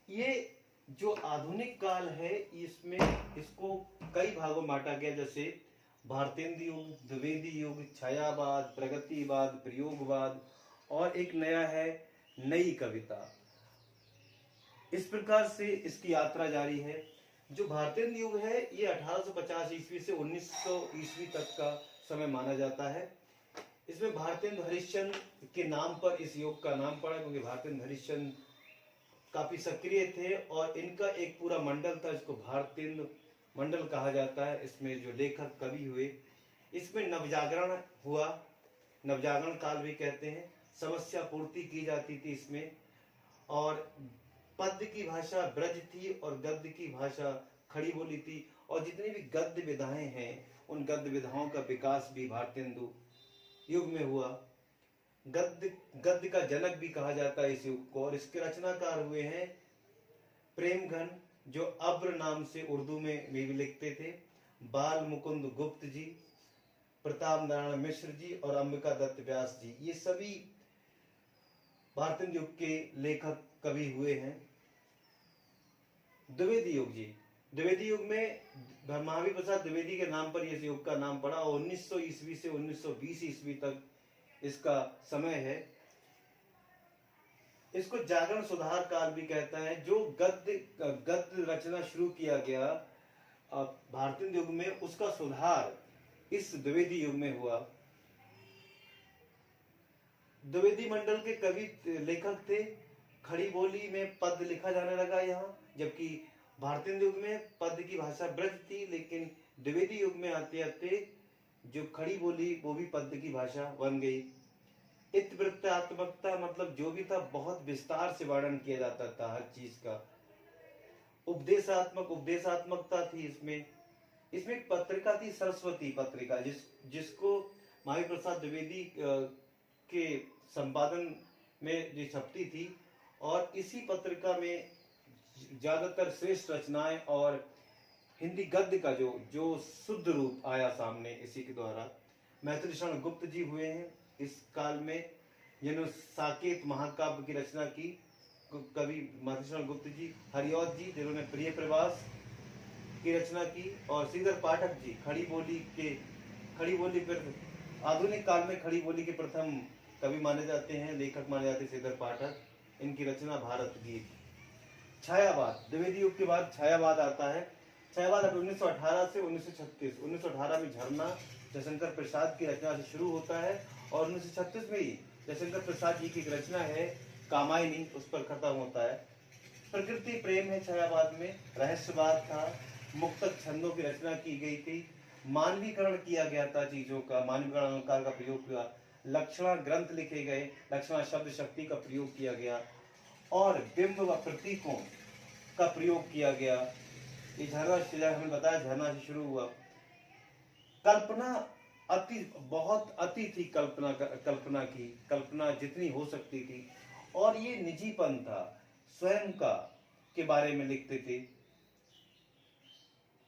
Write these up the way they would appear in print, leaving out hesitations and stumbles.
ये जो आधुनिक काल है इसमें इसको कई भागों में बांटा गया, जैसे भारतेंदु युग, द्विवेदी युग, छायावाद, प्रगतिवाद, प्रयोगवाद, और एक नया है नई कविता। इस प्रकार से इसकी यात्रा जारी है। जो भारतेंदु युग है ये 1850 ईस्वी से 1900 ईस्वी तक का समय माना जाता है। इसमें भारतेंदु हरिश्चंद्र के नाम पर इस युग का नाम पड़ा, क्योंकि भारतेंदु हरिश्चंद्र काफी सक्रिय थे और इनका एक पूरा मंडल था, इसको भारतेंदु मंडल कहा जाता है। इसमें जो लेखक कवि हुए, इसमें नवजागरण हुआ, नवजागरण काल भी कहते हैं। समस्या पूर्ति की जाती थी इसमें, और पद्य की भाषा ब्रज थी और गद्य की भाषा खड़ी बोली थी। और जितनी भी गद्य विधाएं हैं उन गद्य विधाओं का विकास भी भारतेंदु युग में हुआ। गद्य का जनक भी कहा जाता है इस युग को। और इसके रचनाकार हुए हैं प्रेमघन, जो अब्र नाम से उर्दू में भी लिखते थे, बाल मुकुंद गुप्त जी, प्रताप नारायण मिश्र जी और अंबिका दत्त व्यास जी। ये सभी भारतेंदु युग के लेखक कवि हुए हैं। द्विवेदी युग जी, द्विवेदी युग में महावीर प्रसाद द्विवेदी के नाम पर इस युग का नाम पड़ा और 1900 ईस्वी से 1920 ईस्वी तक इसका समय है। इसको जागरण सुधार काल भी कहता है। जो गद्य रचना शुरू किया गया भारतेंदु युग में, उसका सुधार इस द्विवेदी युग में हुआ। द्विवेदी मंडल के कवि लेखक थे। खड़ी बोली में पद लिखा जाने लगा यहाँ, जबकि भारतेंदु युग में पद की भाषा ब्रज थी, लेकिन द्विवेदी युग में आते आते जो खड़ी बोली वो भी पद की भाषा बन गई। इतिवृत्तात्मकता मतलब जो भी था बहुत विस्तार से वर्णन किया जाता था हर चीज का। उपदेशात्मकता थी इसमें। एक पत्रिका थी, सरस्वती पत्रिका, जिसको महावीर प्रसाद द्विवेदी के संपादन में जो छपती थी। और इसी पत्रिका में ज्यादातर श्रेष्ठ रचनाएं और हिंदी गद्य का जो शुद्ध रूप आया सामने इसी के द्वारा। मैथिली शरण गुप्त जी हुए हैं इस काल में, जिन्होंने साकेत महाकाव्य की रचना की, कवि मैथिली शरण गुप्त जी। हरिऔध जी, जिन्होंने प्रिय प्रवास की रचना की। और श्रीधर पाठक जी खड़ी बोली पर आधुनिक काल में खड़ी बोली के प्रथम कवि माने जाते हैं, लेखक माने जाते हैं श्रीधर पाठक। इनकी रचना भारत गीत। छायावाद, द्विवेदी युग के बाद छायावाद आता है। छायावाद 1918 से 1936, 1918 में झरना जयशंकर प्रसाद की रचना से शुरू होता है और 1936 में ही जयशंकर प्रसाद जी की एक रचना है कामायनी, उस पर खत्म होता है। प्रकृति प्रेम है छायावाद में। रहस्यवाद था, मुक्तक छंदों की रचना की गई थी, मानवीकरण किया गया था चीजों का, मानवीकरण अलंकार का प्रयोग हुआ, लक्षणा ग्रंथ लिखे गए, लक्षणा शब्द शक्ति का प्रयोग किया गया और बिंब व प्रतीकों का प्रयोग किया गया। ये झरना हमें बताया, झरना से शुरू हुआ। कल्पना बहुत अति थी, कल्पना जितनी हो सकती थी। और ये निजीपन था, स्वयं का के बारे में लिखते थे।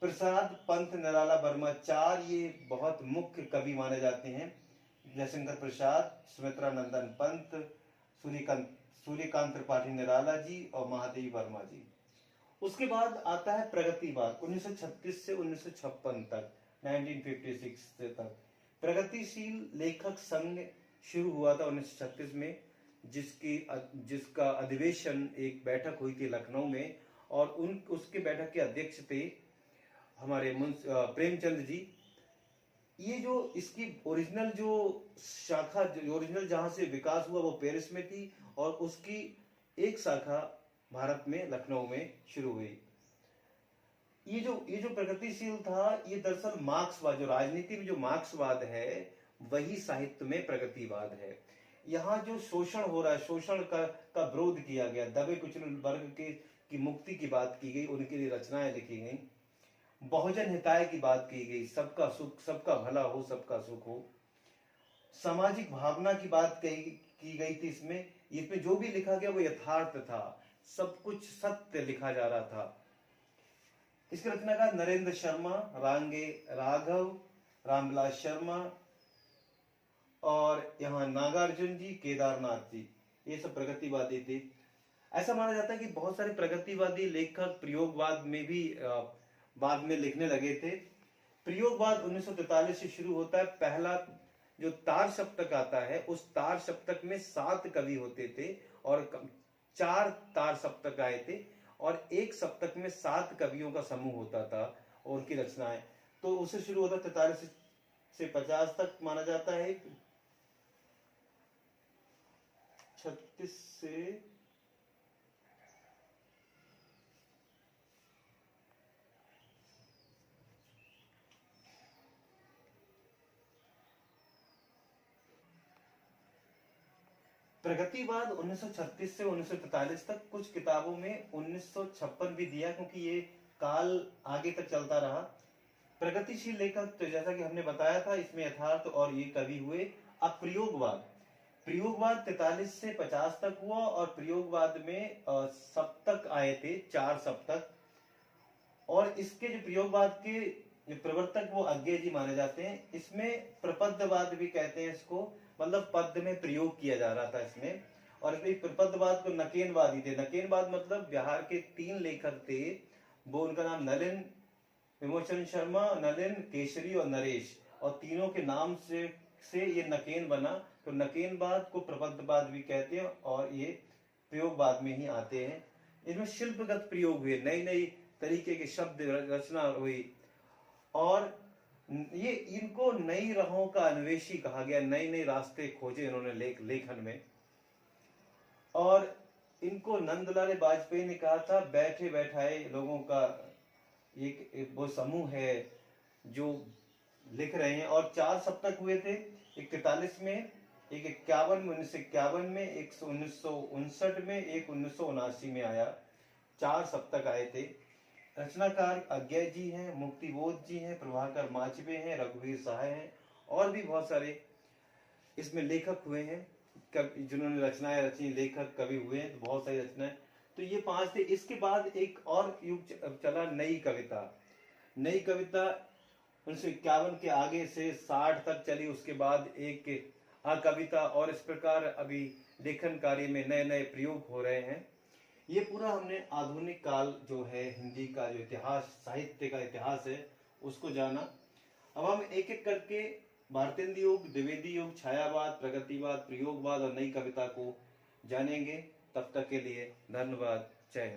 प्रसाद, पंत, निराला वर्मा, चार ये बहुत मुख्य कवि माने जाते हैं। जयशंकर प्रसाद, सुमित्रा नंदन पंत, सूर्यकांत त्रिपाठी निराला जी और महादेवी वर्मा जी। उसके बाद आता है प्रगतिवाद, 1936 से 1956 तक, 1956 तक। प्रगतिशील लेखक संघ शुरू हुआ था 1936 में, जिसका अधिवेशन एक बैठक हुई थी लखनऊ में, और उसके बैठक के अध्यक्ष थे हमारे प्रेमचंद जी। ये जो इसकी ओरिजिनल जो शाखा, ओरिजिनल जहां से विकास हुआ वो पेरिस में थी, और उसकी एक शाखा भारत में लखनऊ में शुरू हुई। ये जो प्रगतिशील था, ये दरअसल मार्क्सवाद, जो राजनीति में जो मार्क्सवाद है वही साहित्य में प्रगतिवाद है। यहाँ जो शोषण हो रहा है, शोषण का विरोध किया गया, दबे कुचले वर्ग की मुक्ति की बात की गई, उनके लिए रचनाएं लिखी गई, बहुजन हिताय की बात की गई, सबका सुख, सबका भला हो, सबका सुख हो, सामाजिक भावना की बात की गई थी। इसमें जो भी लिखा गया वो यथार्थ था, सब कुछ सत्य लिखा जा रहा था। इसके रचनाकार नरेंद्र शर्मा, रांगे राघव, रामविलास शर्मा और यहाँ नागार्जुन जी, केदारनाथ जी, ये सब प्रगतिवादी थे। ऐसा माना जाता है कि बहुत सारे प्रगतिवादी लेखक प्रयोगवाद में भी बाद में लिखने लगे थे। प्रयोगवाद 1943 से शुरू होता है। पहला जो तार सप्तक आता है, उस तार सप्तक में 7 कवि होते थे और 4 तार सप्तक आए थे और एक सप्तक में 7 कवियों का समूह होता था और उनकी रचनाएं। तो उससे शुरू होता 43 से 50 तक माना जाता है। 36 से प्रगतिवाद 1936 से 1943 तक, कुछ किताबों में 1956 भी दिया क्योंकि ये काल आगे तक चलता रहा। प्रगतिशील लेखक तो जैसा कि हमने बताया था, इसमें यथार्थ और ये कवि हुए। अब प्रयोगवाद, प्रयोगवाद 43 से 50 तक हुआ और प्रयोगवाद में सप्तक आए थे, 4 सप्तक। और इसके जो प्रयोगवाद के प्रवर्तक वो अज्ञे जी माने जाते हैं। इसमें प्रपद्यवाद भी कहते हैं इसको, मतलब पद्य में प्रयोग किया जा रहा था इसमें। और प्रपद्यवाद को नकेनवादी थे। नकेनवाद मतलब बिहार के 3 लेखक थे, वो उनका नाम नलिन, विमोचन शर्मा, नलिन केसरी और नरेश, और तीनों के नाम से ये नकेन बना। तो नकेनवाद को प्रपद्यवाद भी कहते हैं और ये प्रयोगवाद में ही आते हैं। इनमें शिल्पगत प्रयोग हुए, नई नई तरीके के शब्द रचना हुई और ये इनको नई राहों का अन्वेषी कहा गया। नए नए रास्ते खोजे इन्होंने लेखन में। और इनको नंदलाल वाजपेयी ने कहा था, बैठे बैठाए लोगों का एक वो समूह है जो लिख रहे हैं। और 4 सप्तक हुए थे, एक 43 में, एक 51 में, 1951 में, एक 1959 में, एक 1979 में आया। 4 सप्तक आए थे। रचनाकार अज्ञे जी हैं, मुक्तिबोध जी हैं, प्रभाकर माचवे हैं, रघुवीर सहाय हैं और भी बहुत सारे इसमें लेखक हुए हैं जिन्होंने रचनाएं रची, लेखक कवि हुए हैं। तो बहुत सारी रचनाएं, तो ये 5 थे। इसके बाद एक और युग चला, नई कविता। नई कविता 1951 के आगे से 60 तक चली। उसके बाद एक कविता, और इस प्रकार अभी लेखन कार्य में नए नए प्रयोग हो रहे हैं। ये पूरा हमने आधुनिक काल जो है, हिंदी का जो इतिहास, साहित्य का इतिहास है, उसको जाना। अब हम एक एक करके भारतेंदु युग, द्विवेदी युग, छायावाद, प्रगतिवाद, प्रयोगवाद और नई कविता को जानेंगे। तब तक के लिए धन्यवाद। जय हिंद।